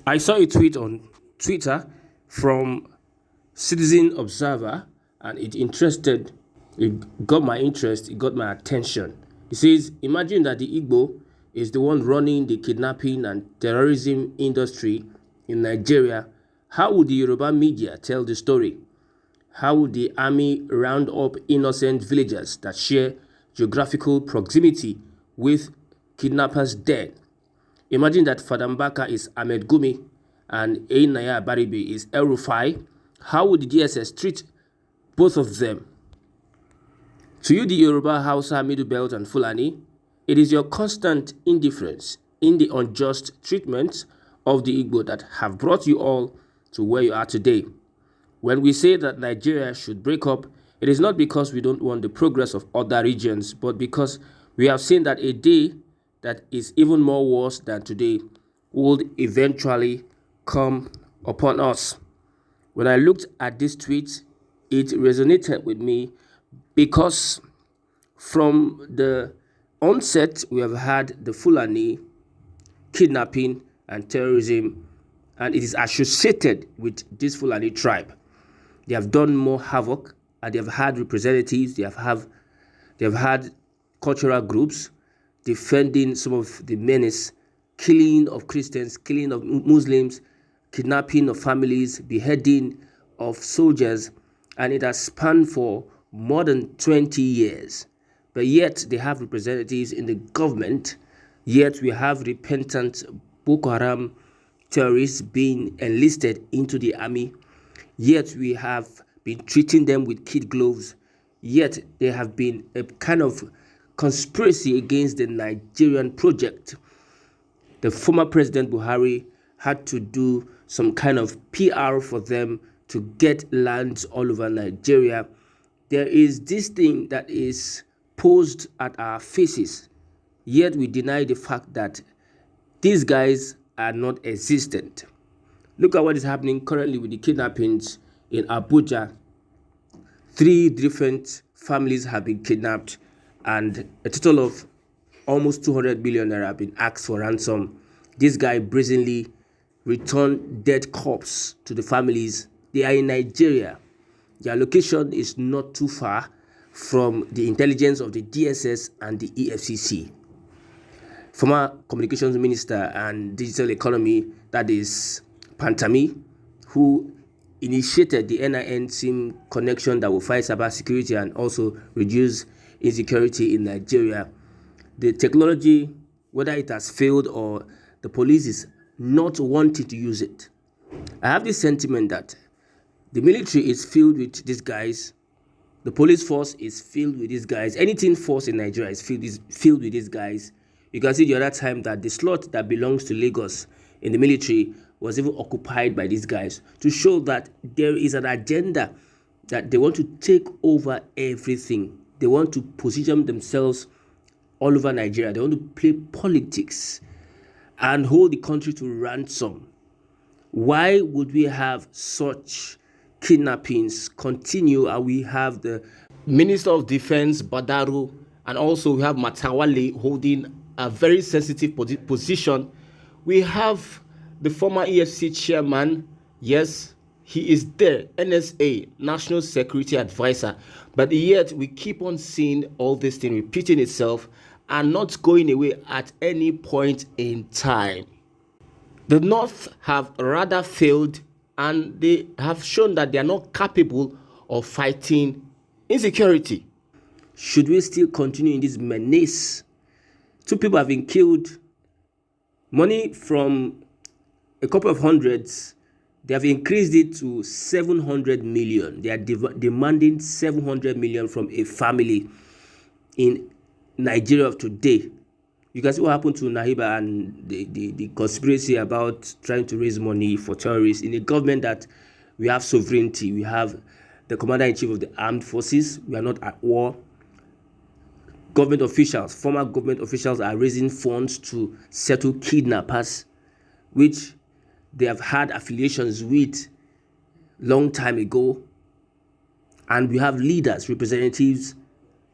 I saw a tweet on Twitter from Citizen Observer, and it got my interest, it got my attention. It says, imagine that the Igbo is the one running the kidnapping and terrorism industry in Nigeria. How would the Yoruba media tell the story? How would the army round up innocent villagers that share geographical proximity with kidnappers dead? Imagine that Father Mbaka is Ahmed Gumi and Eyinnaya Abaribe is Rufai. How would the DSS treat both of them? To you, the Yoruba, Hausa, Middle Belt, and Fulani, it is your constant indifference in the unjust treatment of the Igbo that have brought you all to where you are today. When we say that Nigeria should break up, it is not because we don't want the progress of other regions, but because we have seen that a day that is even more worse than today would eventually come upon us. When I looked at this tweet, it resonated with me because from the onset, we have had the Fulani kidnapping and terrorism, and it is associated with this Fulani tribe. They have done more havoc, and they have had representatives, they have had cultural groups defending some of the menace, killing of Christians, killing of Muslims, kidnapping of families, beheading of soldiers, and it has spanned for more than 20 years. But yet they have representatives in the government, yet we have repentant Boko Haram terrorists being enlisted into the army, yet we have been treating them with kid gloves, yet there have been a kind of conspiracy against the Nigerian project. The former President Buhari had to do some kind of PR for them to get lands all over Nigeria. There is this thing that is posed at our faces, yet we deny the fact that these guys are not existent. Look at what is happening currently with the kidnappings in Abuja. 3 different families have been kidnapped, and a total of almost 200 billion naira have been asked for ransom. This guy brazenly returned dead corpses to the families. They are in Nigeria. Their location is not too far from the intelligence of the DSS and the EFCC. Former Communications Minister and Digital Economy, that is Pantami, who initiated the NIN SIM connection that will fight cybersecurity and also reduce insecurity in Nigeria. The technology, whether it has failed or the police is not wanting to use it. I have this sentiment that the military is filled with these guys, the police force is filled with these guys, anything force in Nigeria is filled with these guys. You can see the other time that the slot that belongs to Lagos in the military was even occupied by these guys, to show that there is an agenda that they want to take over everything. They want to position themselves all over Nigeria. They want to play politics and hold the country to ransom. Why would we have such kidnappings continue? And we have the Minister of Defense, Badaru, and also we have Matawale holding a very sensitive position. We have the former EFC chairman, yes, he is there, NSA, National Security Advisor, but yet we keep on seeing all this thing repeating itself and not going away at any point in time. The North have rather failed, and they have shown that they are not capable of fighting insecurity. Should we still continue in this menace? 2 people have been killed. Money from a couple of hundreds, they have increased it to 700 million. They are demanding 700 million from a family in Nigeria of today. You can see what happened to Nahiba and the conspiracy about trying to raise money for terrorists in a government that we have sovereignty. We have the commander-in-chief of the armed forces. We are not at war. Government officials, former government officials are raising funds to settle kidnappers, which they have had affiliations with long time ago. And we have leaders, representatives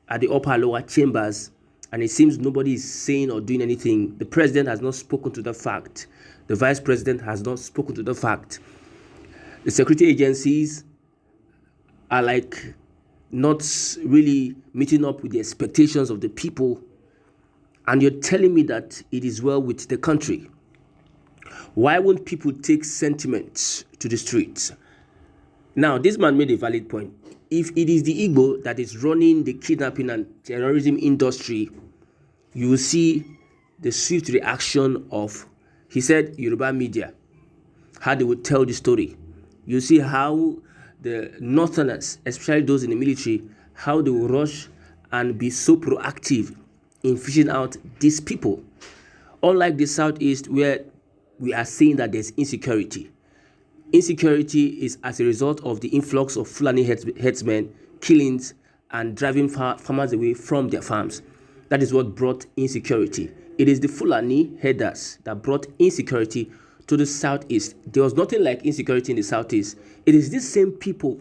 at the upper and lower chambers and it seems nobody is saying or doing anything. The president has not spoken to the fact. The vice president has not spoken to the fact. The security agencies are like not really meeting up with the expectations of the people. And you're telling me that it is well with the country. Why won't people take sentiment to the streets? Now, this man made a valid point. If it is the Igbo that is running the kidnapping and terrorism industry, you will see the swift reaction of, he said, Yoruba media, how they would tell the story. You see how the northerners, especially those in the military, how they will rush and be so proactive in fishing out these people. Unlike the southeast, where we are seeing that there's insecurity. Insecurity is as a result of the influx of fulani herdsmen, killings, and driving farmers away from their farms. That is what brought insecurity. It is the fulani herders that brought insecurity to the southeast. There was nothing like insecurity in the southeast. It is these same people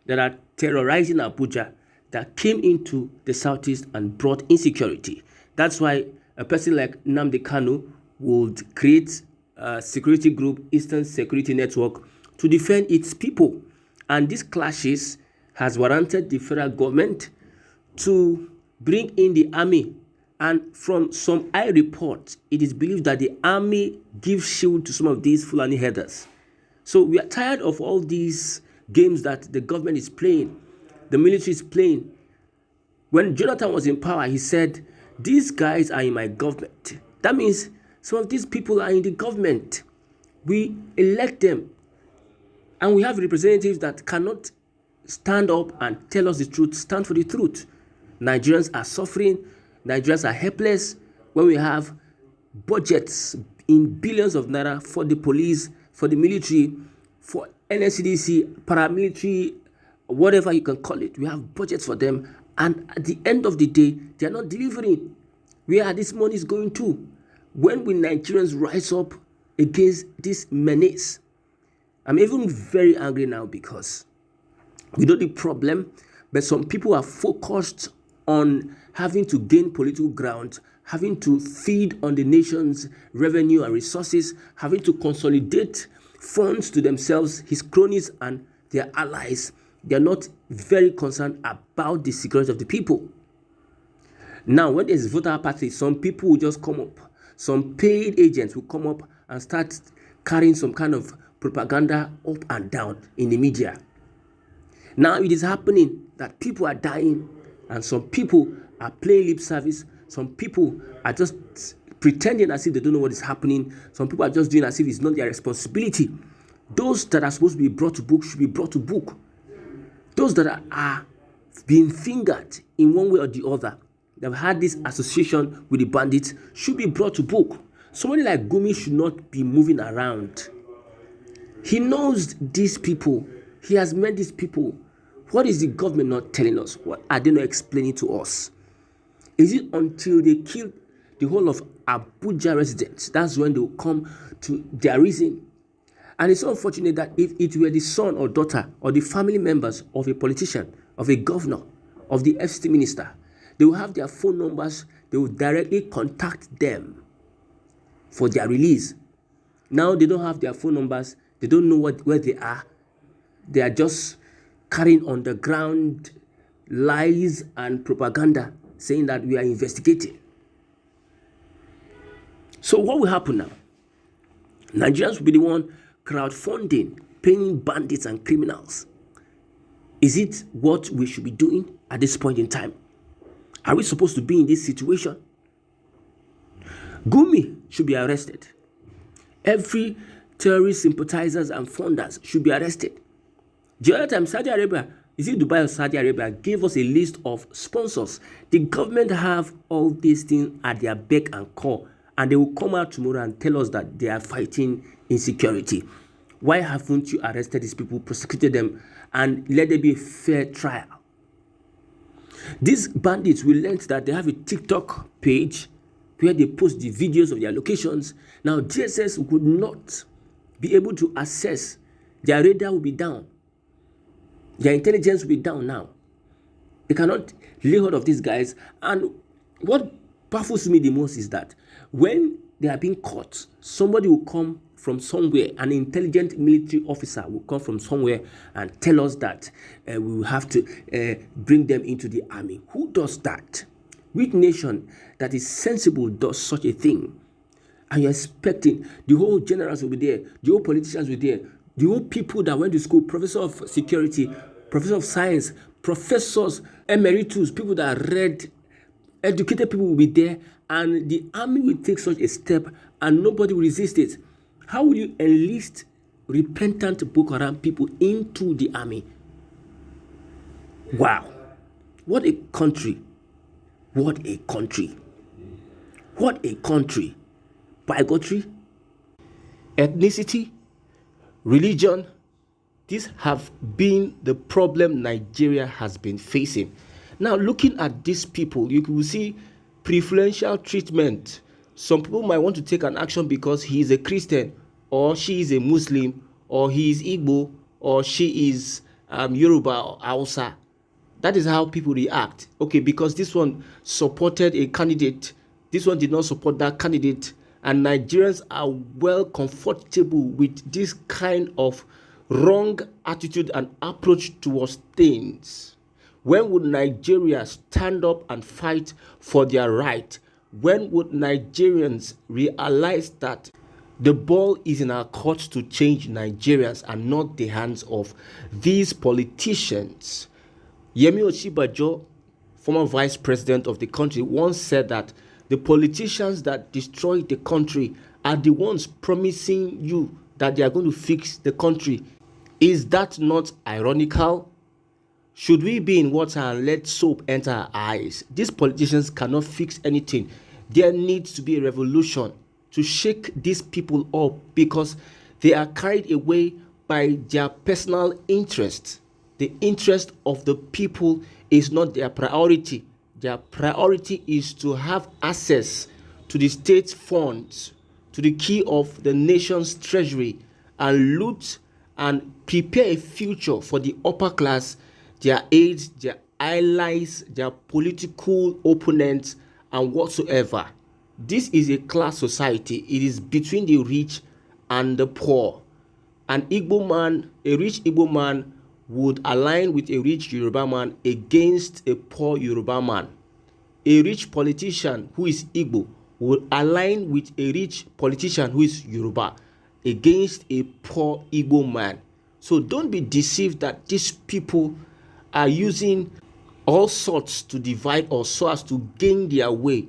that are terrorizing Abuja that came into the southeast and brought insecurity. That's why a person like Nnamdi Kanu would create a security group, Eastern Security Network, to defend its people. And these clashes has warranted the federal government to bring in the army. And from some eye reports, it is believed that the army gives shield to some of these Fulani herders. So we are tired of all these games that the government is playing, the military is playing. When Jonathan was in power, he said, these guys are in my government. That means some of these people are in the government. We elect them. And we have representatives that cannot stand up and tell us the truth, stand for the truth. Nigerians are suffering. Nigerians are helpless when we have budgets in billions of naira for the police, for the military, for NSCDC, paramilitary, whatever you can call it. We have budgets for them. And at the end of the day, they are not delivering. Where are this money going to? When will Nigerians rise up against this menace? I'm even very angry now because we know the problem, but some people are focused on having to gain political ground, having to feed on the nation's revenue and resources, having to consolidate funds to themselves, his cronies and their allies. They are not very concerned about the security of the people. Now, when there's voter apathy, some people will just come up. Some paid agents will come up and start carrying some kind of propaganda up and down in the media. Now it is happening that people are dying and some people are playing lip service. Some people are just pretending as if they don't know what is happening. Some people are just doing as if it's not their responsibility. Those that are supposed to be brought to book should be brought to book. Those that are being fingered in one way or the other, that have had this association with the bandits, should be brought to book. Somebody like Gumi should not be moving around. He knows these people. He has met these people. What is the government not telling us? What are they not explaining to us? Is it until they kill the whole of Abuja residents, that's when they will come to their reason? And it's so unfortunate that if it were the son or daughter or the family members of a politician, of a governor, of the FCT minister, they will have their phone numbers, they will directly contact them for their release. Now they don't have their phone numbers, they don't know where they are. They are just carrying underground lies and propaganda, saying that we are investigating. So what will happen now? Nigerians will be the one crowdfunding, paying bandits and criminals. Is it what we should be doing at this point in time? Are we supposed to be in this situation? Gumi should be arrested. Every terrorist sympathizers and funders should be arrested. The other time, Saudi Arabia, is it Dubai or Saudi Arabia, gave us a list of sponsors. The government have all these things at their beck and call, and they will come out tomorrow and tell us that they are fighting insecurity. Why haven't you arrested these people, prosecuted them, and let there be a fair trial? These bandits will learn that they have a TikTok page where they post the videos of their locations. Now, DSS would not be able to assess. Their radar will be down. Their intelligence will be down now. They cannot lay hold of these guys. And what baffles me the most is that when they are being caught, somebody will come from somewhere, an intelligent military officer will come from somewhere and tell us that we will have to bring them into the army. Who does that? Which nation that is sensible does such a thing? And you're expecting the whole generals will be there, the whole politicians will be there, the whole people that went to school, professor of security, professor of science, professors, emeritus, people that read, educated people will be there, and the army will take such a step and nobody will resist it. How will you enlist repentant Boko Haram people into the army? Wow. What a country. What a country. What a country. Bigotry, ethnicity, religion, these have been the problem Nigeria has been facing. Now, looking at these people, you will see preferential treatment. Some people might want to take an action because he is a Christian, or she is a Muslim, or he is Igbo, or she is Yoruba or Hausa. That is how people react. Okay, because this one supported a candidate, this one did not support that candidate, and Nigerians are well comfortable with this kind of wrong attitude and approach towards things. When would Nigeria stand up and fight for their right? When would Nigerians realize that the ball is in our court to change Nigerians and not the hands of these politicians? Yemi Osinbajo, former vice president of the country, once said that the politicians that destroy the country are the ones promising you that they are going to fix the country. Is that not ironical? Should we be in water and let soap enter our eyes? These politicians cannot fix anything. There needs to be a revolution to shake these people up because they are carried away by their personal interests. The interest of the people is not their priority. Their priority is to have access to the state funds, to the key of the nation's treasury, and loot and prepare a future for the upper class, their aides, their allies, their political opponents, and whatsoever. This is a class society. It is between the rich and the poor. An Igbo man, a rich Igbo man, would align with a rich Yoruba man against a poor Yoruba man. A rich politician who is Igbo would align with a rich politician who is Yoruba against a poor Igbo man. So don't be deceived that these people are using all sorts to divide or so as to gain their way.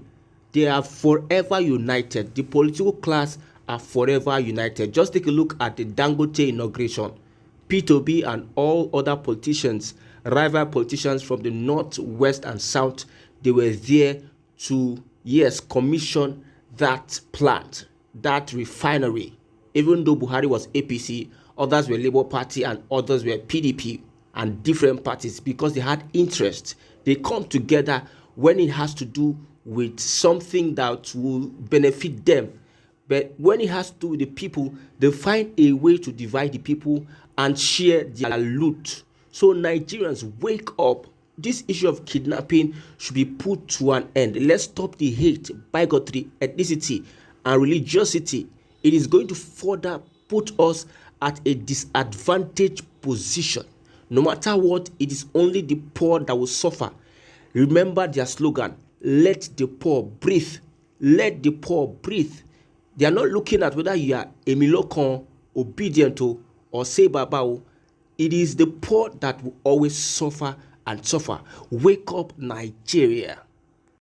They are forever united. The political class are forever united. Just take a look at the Dangote inauguration. P2B and all other politicians, rival politicians from the north, west, and south, they were there to, yes, commission that plant, that refinery. Even though Buhari was APC, others were Labour Party and others were PDP and different parties because they had interest. They come together when it has to do with something that will benefit them. But when it has to do with the people, they find a way to divide the people and share their loot. So Nigerians, wake up. This issue of kidnapping should be put to an end. Let's stop the hate, bigotry, ethnicity, and religiosity. It is going to further put us at a disadvantaged position. No matter what, it is only the poor that will suffer. Remember their slogan, let the poor breathe. Let the poor breathe. They are not looking at whether you are Emilokon, obedient to, or say babao. It is the poor that will always suffer and suffer. Wake up, Nigeria.